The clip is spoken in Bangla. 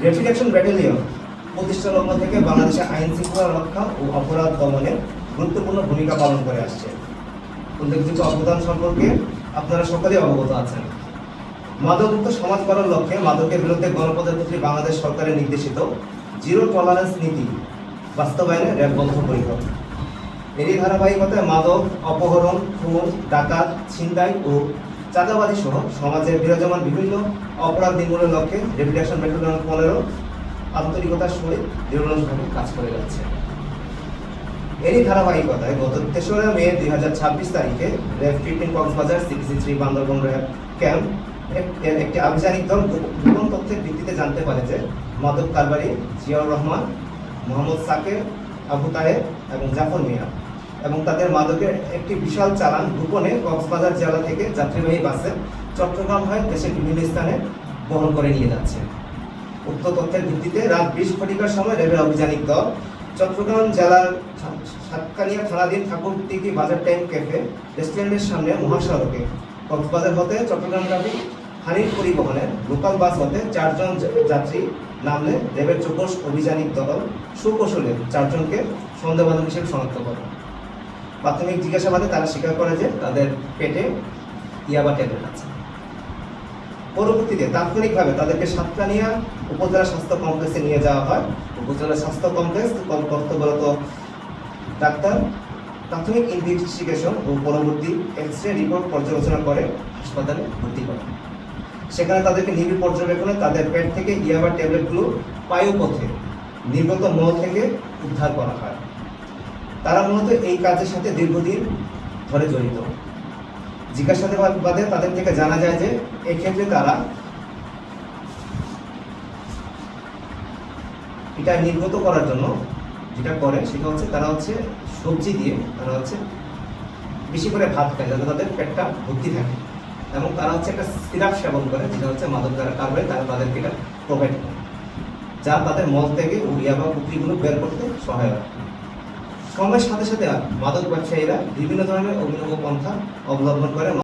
র্যাপিড অ্যাকশন ব্যাটালিয়ন প্রতিষ্ঠা লগ্ন থেকে বাংলাদেশের আইন শৃঙ্খলা রক্ষা ও অপরাধ দমনে গুরুত্বপূর্ণ ভূমিকা পালন করে আসছে। উল্লেখযোগ্য অবদান সম্পর্কে আপনারা সকলেই অবগত আছেন। মাদকমুক্ত সমাজ গড়ার লক্ষ্যে মাদকের বিরুদ্ধে গণপ্রজাতন্ত্রী বাংলাদেশ সরকারের নির্দেশিত জিরো টলারেন্স নীতি বাস্তবায়নে র্যাব বদ্ধপরিকর। এরই ধারাবাহিকতায় মাদক, অপহরণ, খুন, ডাকাত, ছিনতাই ও চাঁদাবাজি সহ সমাজে বিরাজমান বিভিন্ন অপরাধ নির্মূলের লক্ষ্যে র্যাপিড অ্যাকশন ব্যাটালিয়ন 15 আন্তরিকতার সহিত নিরলসভাবে কাজ করে যাচ্ছে। এরই ধারাবাহিকতায় গত 3রা মে 2026 তারিখে RAB 15 Cox's Bazar CPC-3 Bandarban RAB camp এর একটি আভিযানিক দল গোপন তথ্যের ভিত্তিতে জানতে পারে যে মাদক কারবারি জিয়াউর রহমান, মোহাম্মদ সাকের, আবু তাহের এবং জাফর মিয়া এবং তাদের মাদকের একটি বিশাল চালান গোপনে কক্সবাজার জেলা থেকে যাত্রীবাহী বাসে চট্টগ্রাম হয়ে দেশের বিভিন্ন স্থানে বহন করে নিয়ে যাচ্ছে। উক্ত তথ্যের ভিত্তিতে রাত 20 ঘটিকার সময় র্যাবের অভিযানিক দল চট্টগ্রাম জেলার সাতকানিয়া থানাধীন ঠাকুরদিঘি বাজার টাইম ক্যাফে রেস্টুরেন্টের সামনে মহাসড়কে কক্সবাজার হতে চট্টগ্রামগামী হানিফ পরিবহনের লোকাল বাস হতে 4 জন যাত্রী নামলে র্যাবের চৌকস অভিযানিক দল সুকৌশলে 4 জনকে সন্দেহভাজন হিসেবে শনাক্ত করে। প্রাথমিক জিজ্ঞাসাবাদে তারা স্বীকার করে যে তাদের পেটে ইয়াবা ট্যাবলেট আছে। পরবর্তীতে তাৎক্ষণিকভাবে তাদেরকে সাতকানিয়া উপজেলা স্বাস্থ্য কমপ্লেক্সে নিয়ে যাওয়া হয়। উপজেলা স্বাস্থ্য কমপ্লেক্স কর্তব্যরত ডাক্তার প্রাথমিক ইনভেস্টিগেশন ও পরবর্তী এক্স-রে রিপোর্ট পর্যালোচনা করে হাসপাতালে ভর্তি করে। সেখানে তাদেরকে নিবিড় পর্যবেক্ষণে তাদের পেট থেকে ইয়াবা ট্যাবলেটগুলো পায়ুপথে নির্গত মল থেকে উদ্ধার করা হয়। তারা মূলত এই কাজের সাথে দীর্ঘদিন ধরে জড়িত। জিজ্ঞাসাবাদে তাদের থেকে জানা যায় যে এক্ষেত্রে তারা এটা নির্গত করার জন্য যেটা করে সেটা হচ্ছে তারা সবজি দিয়ে তারা বেশি করে ভাত খায় যাতে তাদের পেটটা ভর্তি থাকে এবং তারা একটা সিরাপ সেবন করে যেটা মাদক দ্বারা কারবারি তারা তাদেরকে এটা প্রোভাইড করে, যা তাদের মল থেকে উড়িয়া বা পুত্রীগুলো বের করতে সহায়ক। সময়ের সাথে সাথে মাদক ব্যবসায়ীরা বিভিন্ন ধরনের অভিনব পন্থা অবলম্বন করে